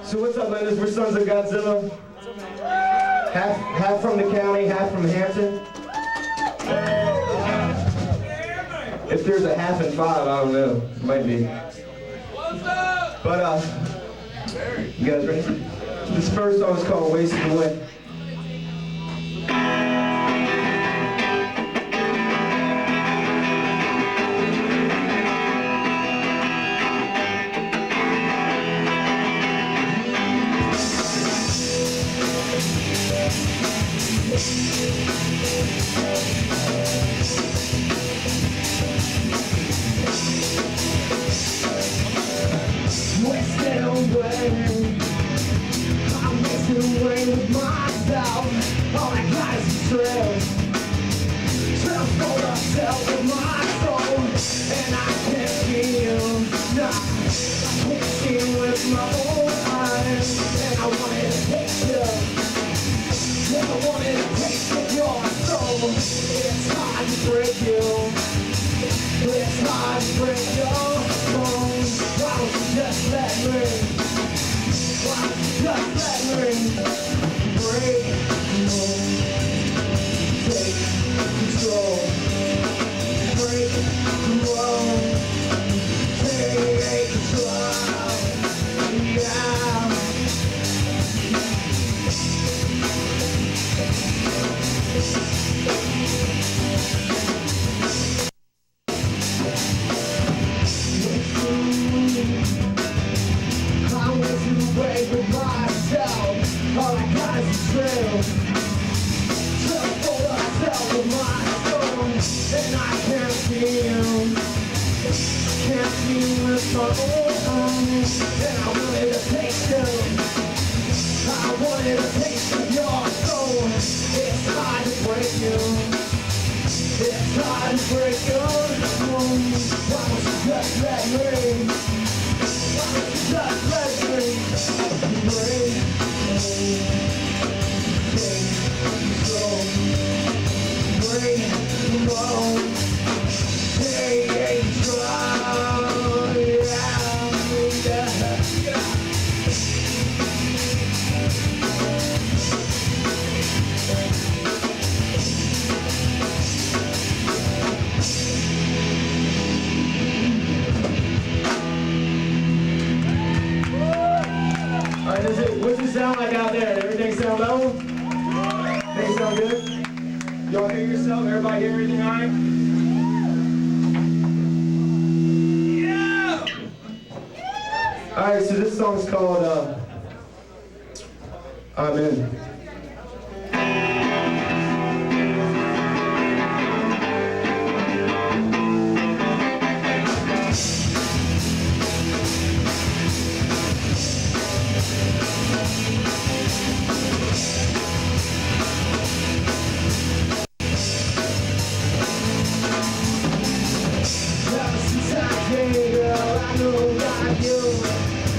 So what's up, man? We're sons of Godzilla. Half from the county, half from Hampton. If there's a half and five, I don't know. Might be. But you guys ready? This first song is called "Wasted Away." I'm wasting away with myself. All I got is a trail. Transport myself with my soul. And I can't feel, nah, I can't see with my own eyes. And I wanted to taste you. And I wanted to taste of your soul. It's hard to break you. It's hard to break your bones. Why don't you just let me? Why don't you just let me break you? Take control. Break control. Take control. Yeah. I'm wasting away with myself. All I got is a trail. Transport myself with my soul. And I can't feel with my own eyes. And I wanted to taste you. I wanted a taste of your soul. It's hard to break you. It's hard to break your soul. Why don't you just let me? Why don't you just let me break you? Take control. Break control. Take control. Yeah. What's it sound like out there? Everything sound level? Things sound good? Y'all hear yourself? Everybody hear everything all right? Yeah! Alright, so this song's called I'm In.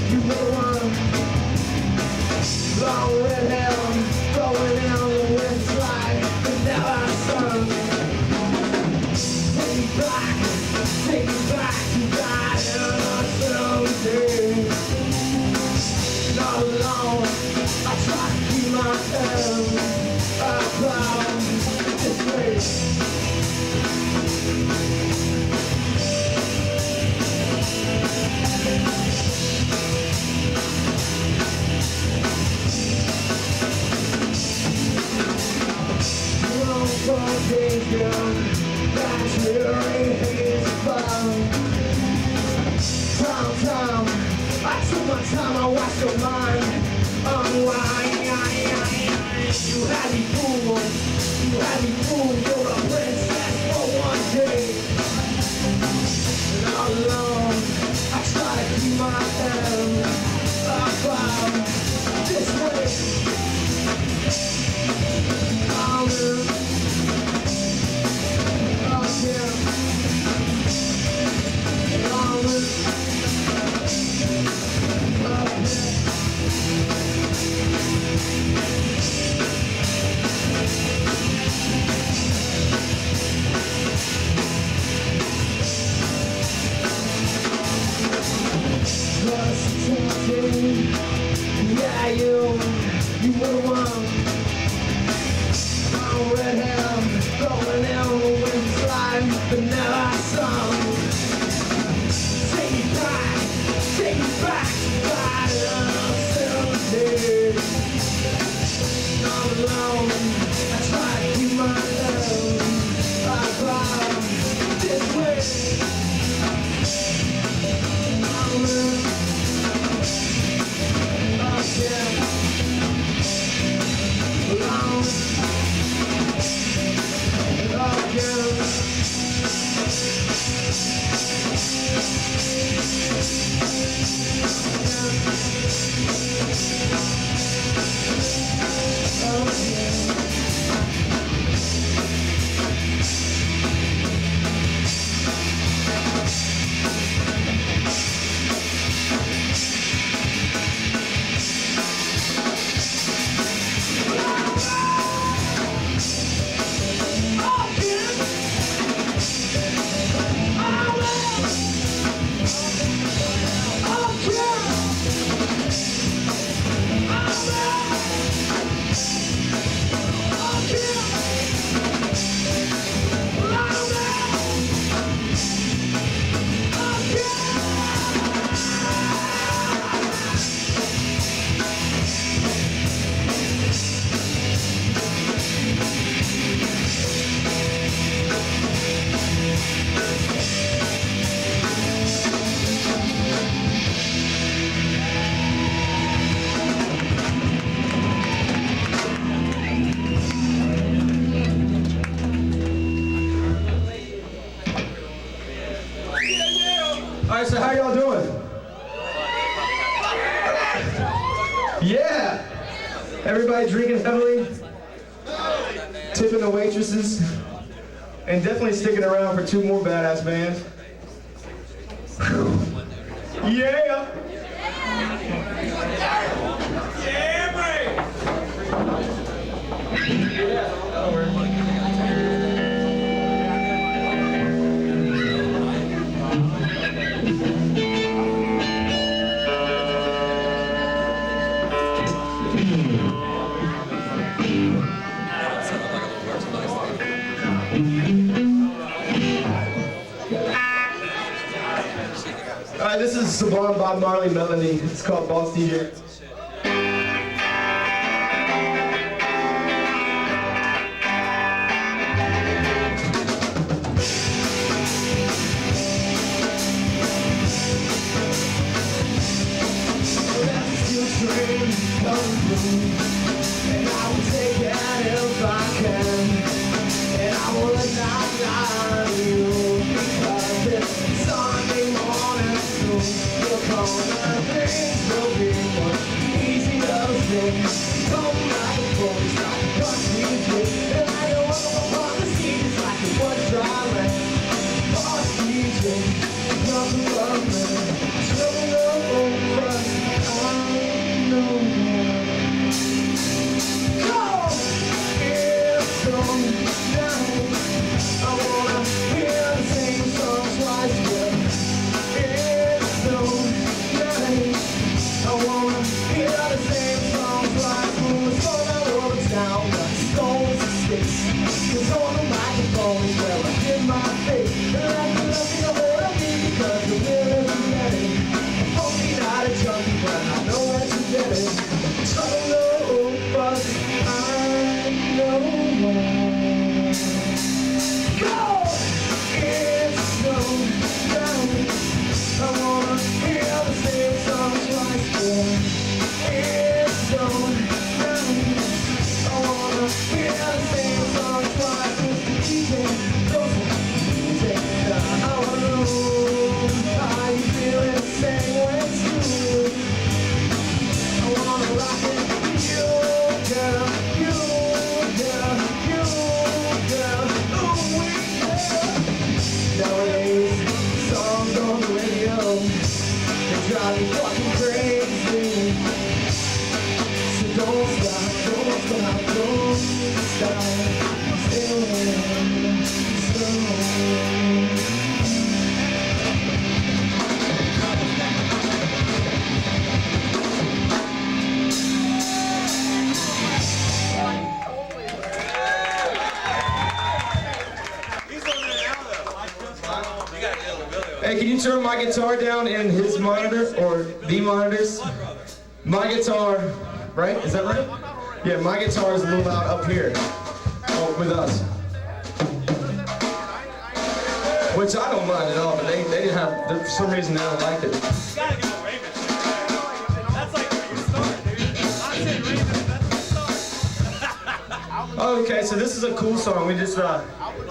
You were the one, long red hair, going down the wind slide, and now I sun. Take me back to die on a someday. Not alone, I try to keep my head above this place. That's really his fun. Time, I took my time, I watched your mind unwind. You had me fooled, you're a princess for one day. And all alone, I try to keep my head above this way. Yeah, you were the one. Long red hair, blowing in the wind slide, but never sung. Take it back, right up to not alone, I try to keep my love. I climb this way. I'm again. Alone. All right, so how y'all doing? Yeah! Everybody drinking heavily, tipping the waitresses, and definitely sticking around for 2 more badass bands. Yeah! Yeah, boy! Alright, this is Sublime Bob Marley melody. It's called Boss DJ. And I will take it if I can. And I will not lie to you, because it's Sunday morning soon. You'll come and things will be much easier things. Come back and forth, stop the country trip. And I don't want to walk the streets like it was dry land. Boss DJ, nothing but me. Trouble over, I know. I wanna rock it. you turn my guitar down in his monitor, or the monitors? My guitar, right? Is that right? Yeah, my guitar is a little loud up here, with us. Which I don't mind at all, but they didn't have, for some reason they don't like it. You gotta give a Raven. That's like where you start, dude. I said Raven, that's the start. Okay, so this is a cool song. We just,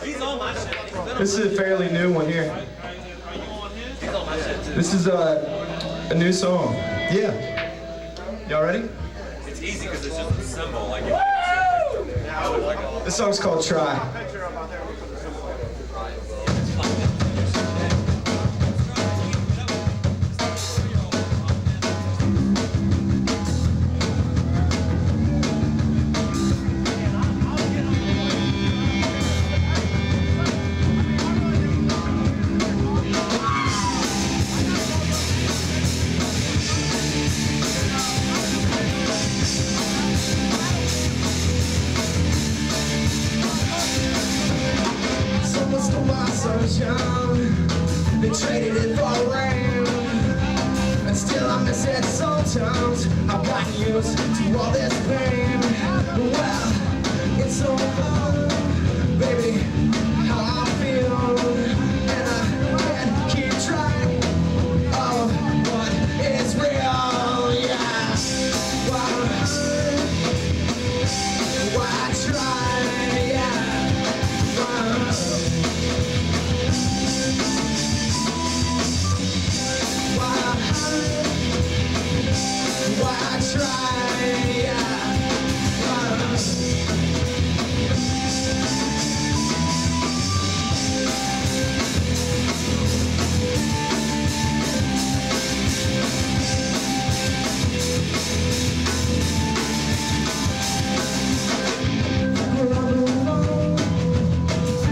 He's on my shit. this is a fairly new one here. Are you on his? He's on my shit too. This is a new song. Yeah. Y'all ready? It's easy because it's just a symbol. Like, This song's called Try. They traded it for rain, and still I miss it sometimes. I've gotten used to all this pain. Well, it's so fun, baby, how I feel, and I can't keep track of what is real. Yeah, why try? Yeah, why try?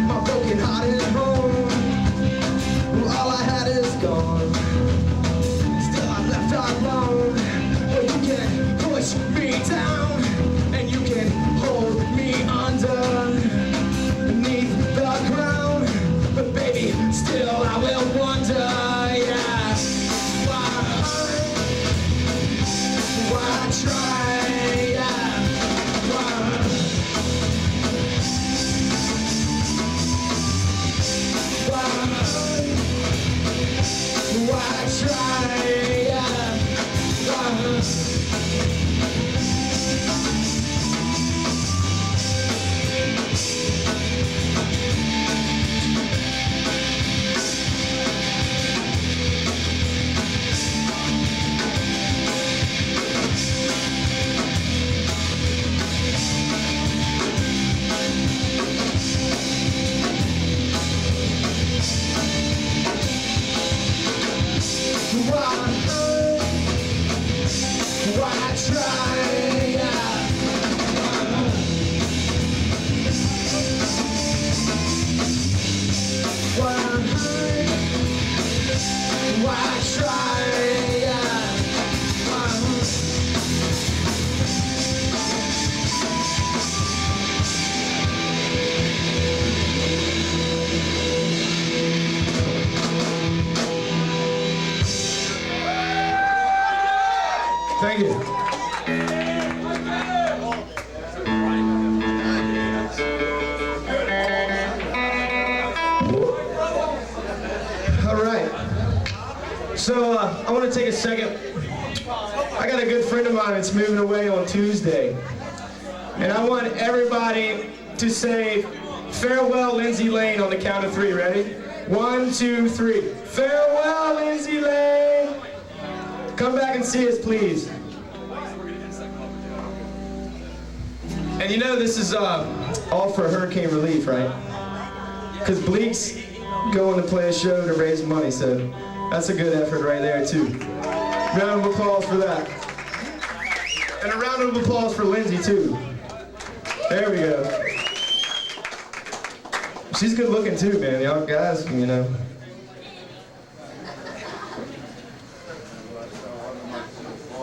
My broken heart is home. All I had is gone. Still I'm left alone. Well, you can push me down, and you can hold me under beneath the ground. But baby, still I will wonder, yeah, why try, yeah, why try, yeah, why try, yeah, why try, yeah, Thank you. All right. So I want to take a second. I got a good friend of mine that's moving away on Tuesday. And I want everybody to say farewell, Lindsay Lane, on the count of 3. Ready? 1, 2, 3. Farewell, Lindsay Lane. Come back and see us, please. And you know this is all for hurricane relief, right? Because Bleak's going to play a show to raise money, so that's a good effort right there, too. Round of applause for that. And a round of applause for Lindsay, too. There we go. She's good looking, too, man. Y'all guys, you know.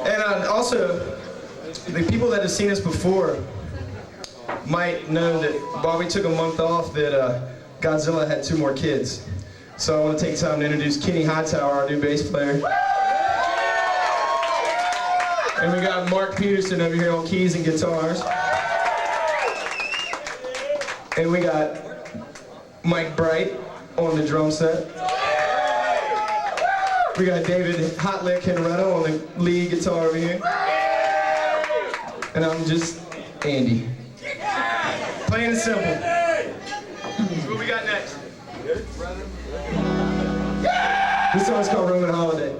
And also, the people that have seen us before might know that while we took a month off, that Godzilla had 2 more kids. So I want to take time to introduce Kenny Hightower, our new bass player. And we got Mark Peterson over here on keys and guitars. And we got Mike Bright on the drum set. We got David Hotlick Henretto on the lead guitar over here. And I'm just Andy. Plain and simple. So what we got next? This song's called Roman Holiday.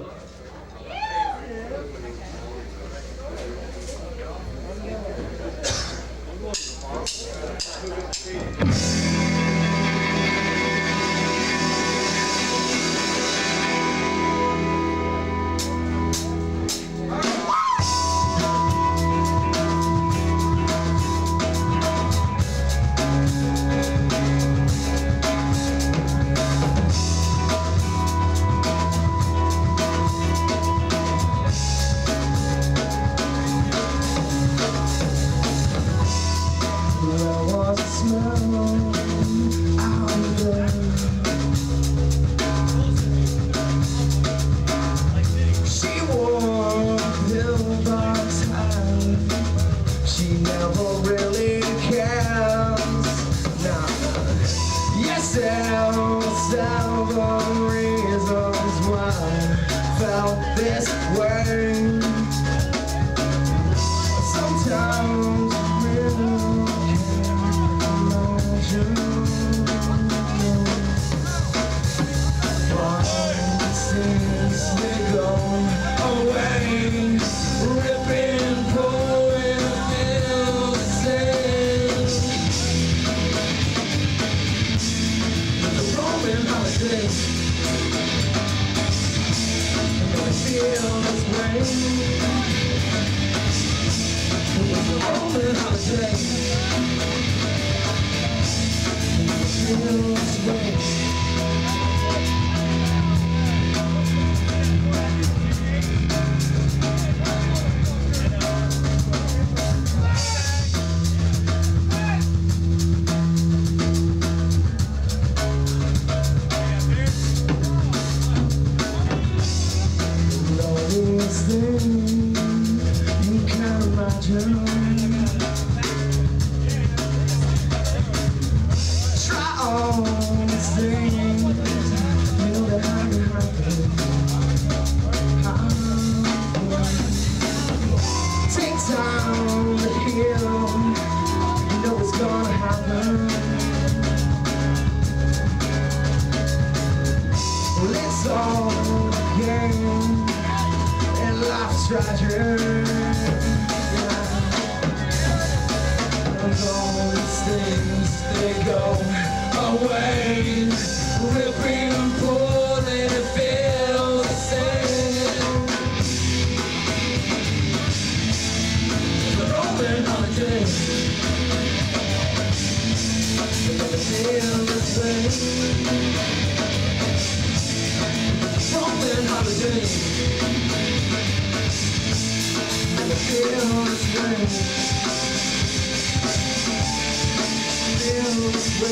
Several reasons why I felt this way. Sometimes I really can't imagine why it seems to go away, ripping, pulling, feel the same. The Roman holiday, and I feel this way. It was the Roman holiday, and I feel this way. You can't imagine. Try all these things, you know that I can happen. Take time to heal, you know it's gonna happen. Well, it's all a game. Life's tragic, and all these things, they go away, ripping and pulling and feel the same. The Roman holiday, they feel the same. Roman holiday, feel this way, feel this way,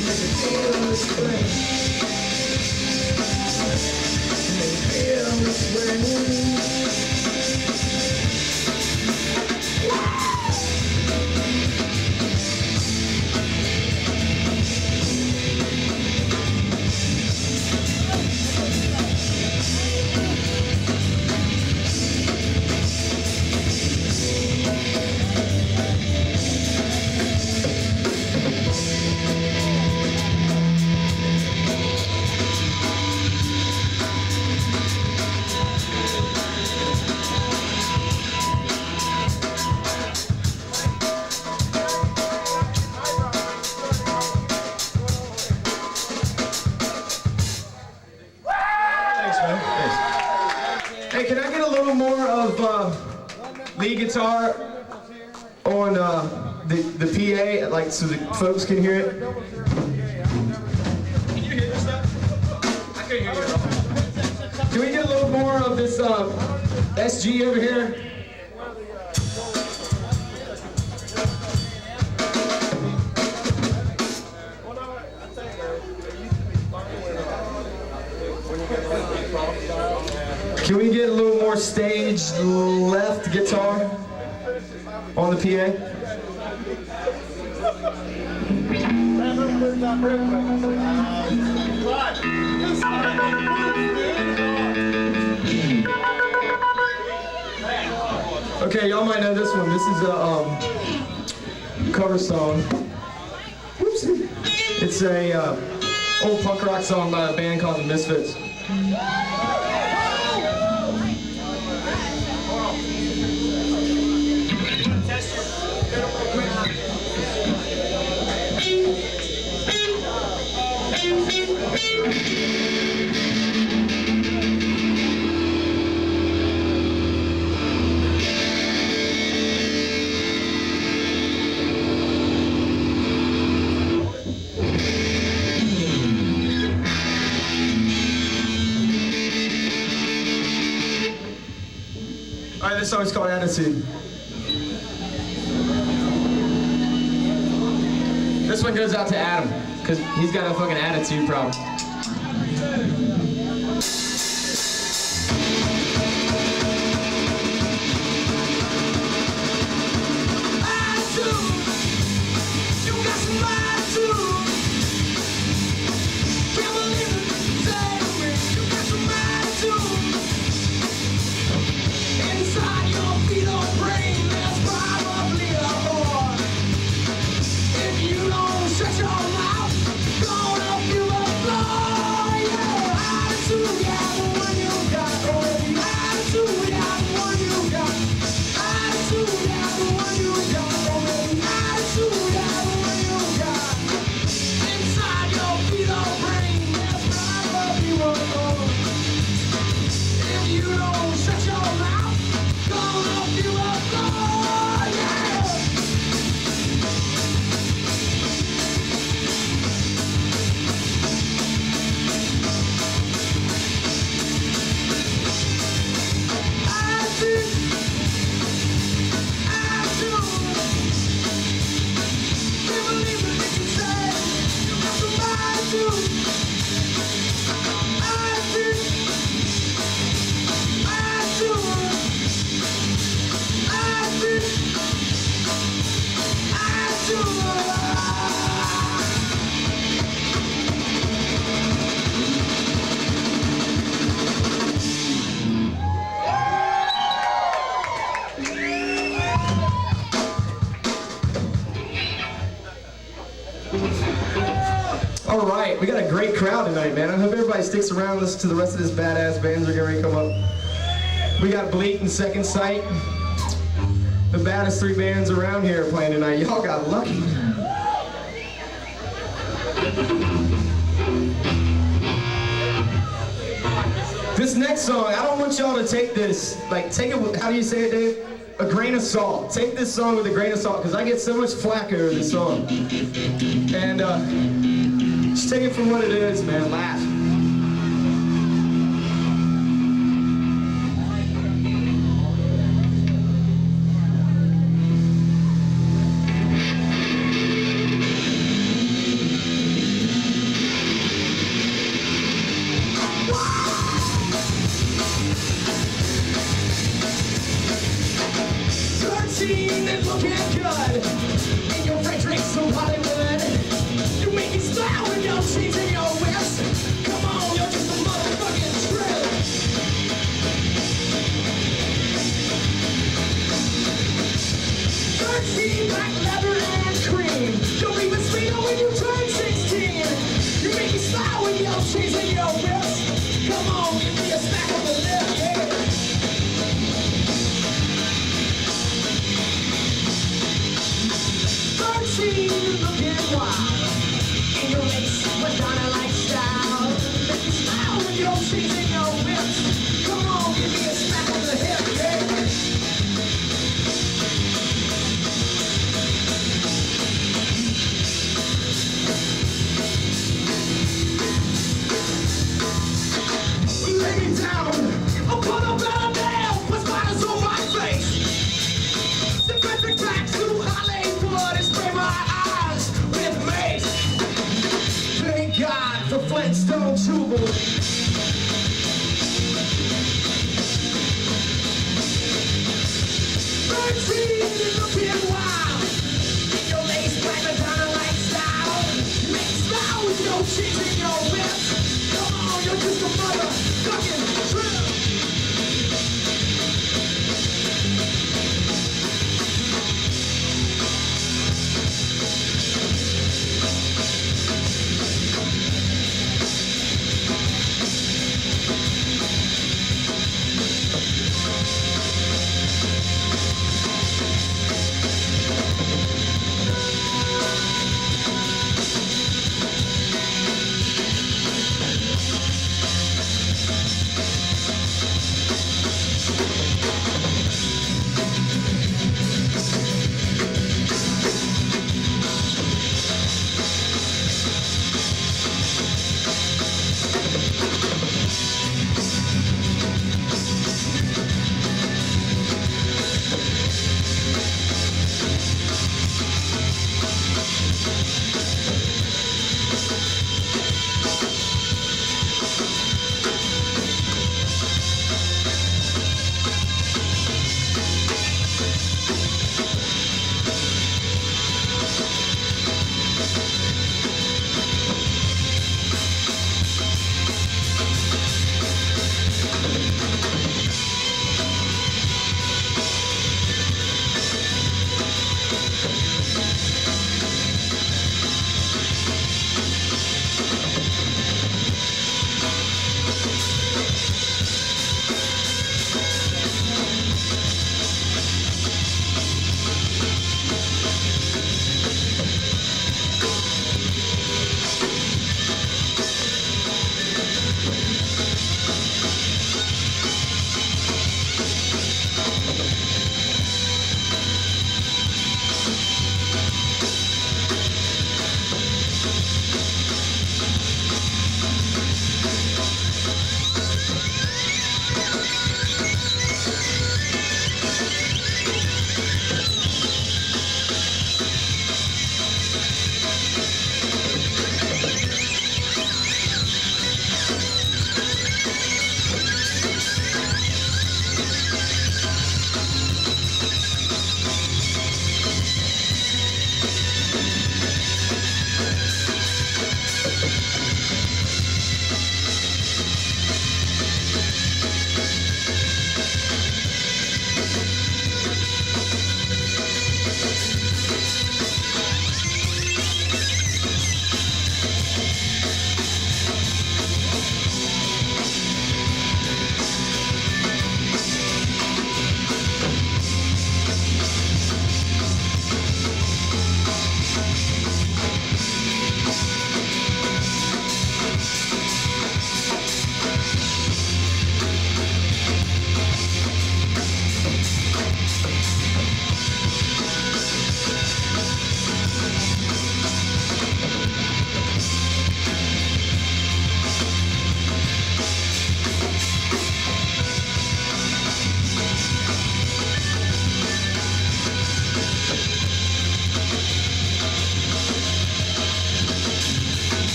make me feel this way, make me feel this way. Hey, can I get a little more of lead guitar on the PA, like so the folks can hear it? Can you hear this stuff? I can't hear you at all. Can we get a little more of this SG over here? Can we get a little more stage left guitar on the PA? Okay, y'all might know this one. This is a cover song. Whoopsie. It's a old punk rock song by a band called the Misfits. Alright, this song's called Attitude. This one goes out to Adam, because he's got a fucking attitude problem. All right, we got a great crowd tonight, man. I hope everybody sticks around and listens to the rest of this badass bands that are getting ready to come up. We got Bleat and Second Sight. The baddest three bands around here are playing tonight. Y'all got lucky. This next song, I don't want y'all to take this, like, take it, how do you say it, Dave? A grain of salt. Take this song with a grain of salt, because I get so much flack over this song. And, just take it for what it is, man. Laugh. And looking good in your red dress from Hollywood. You make it style with your chains and your whips. Come on, you're just a motherfucking trip. 13 black leather and cream. You'll even speedo when you turn 16. You make it style with your chains and your whips. Come on, give me a smack on the lip, yeah.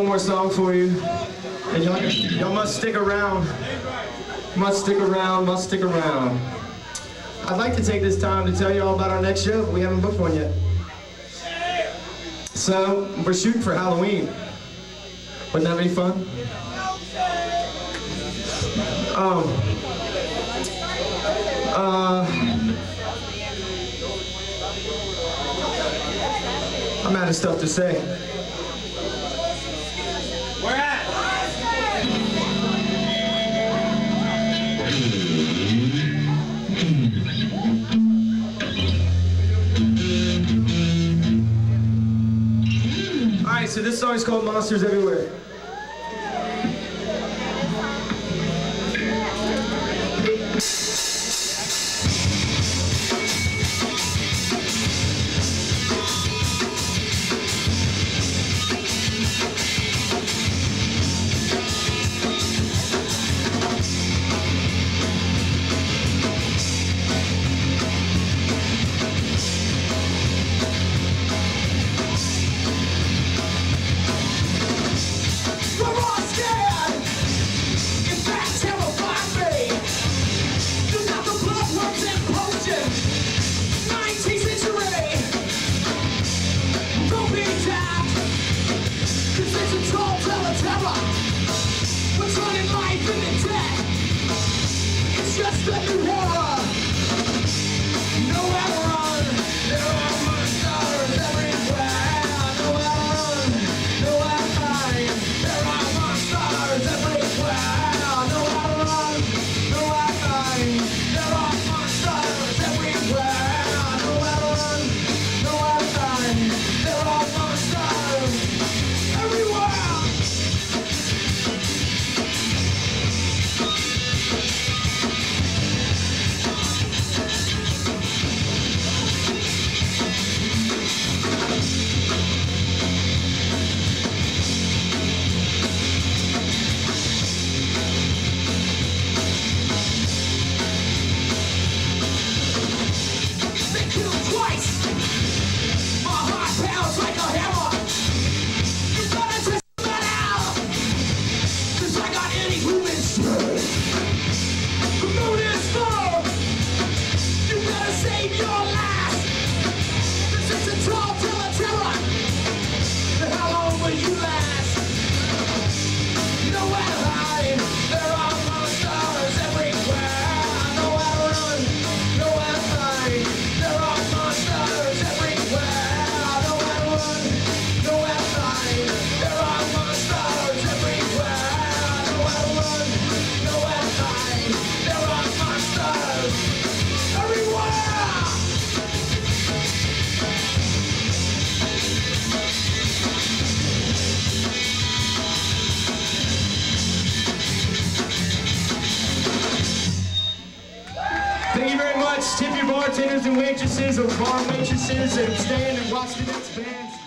more song for you. And y'all must stick around. Must stick around, must stick around. I'd like to take this time to tell you all about our next show, but we haven't booked one yet. So, we're shooting for Halloween. Wouldn't that be fun? I'm out of stuff to say. Where at? Alright, so this song is called Monsters Everywhere. Just a new horror. Nowhere to run. There are monsters everywhere. Nowhere to run. Nowhere to hide. There are monsters everywhere. Nowhere to run. Nowhere to hide. There are monsters everywhere. Nowhere to run. Nowhere to hide. There are monsters everywhere. Thank you very much. Tip your bartenders and waitresses or bar waitresses and stand and watch the next band.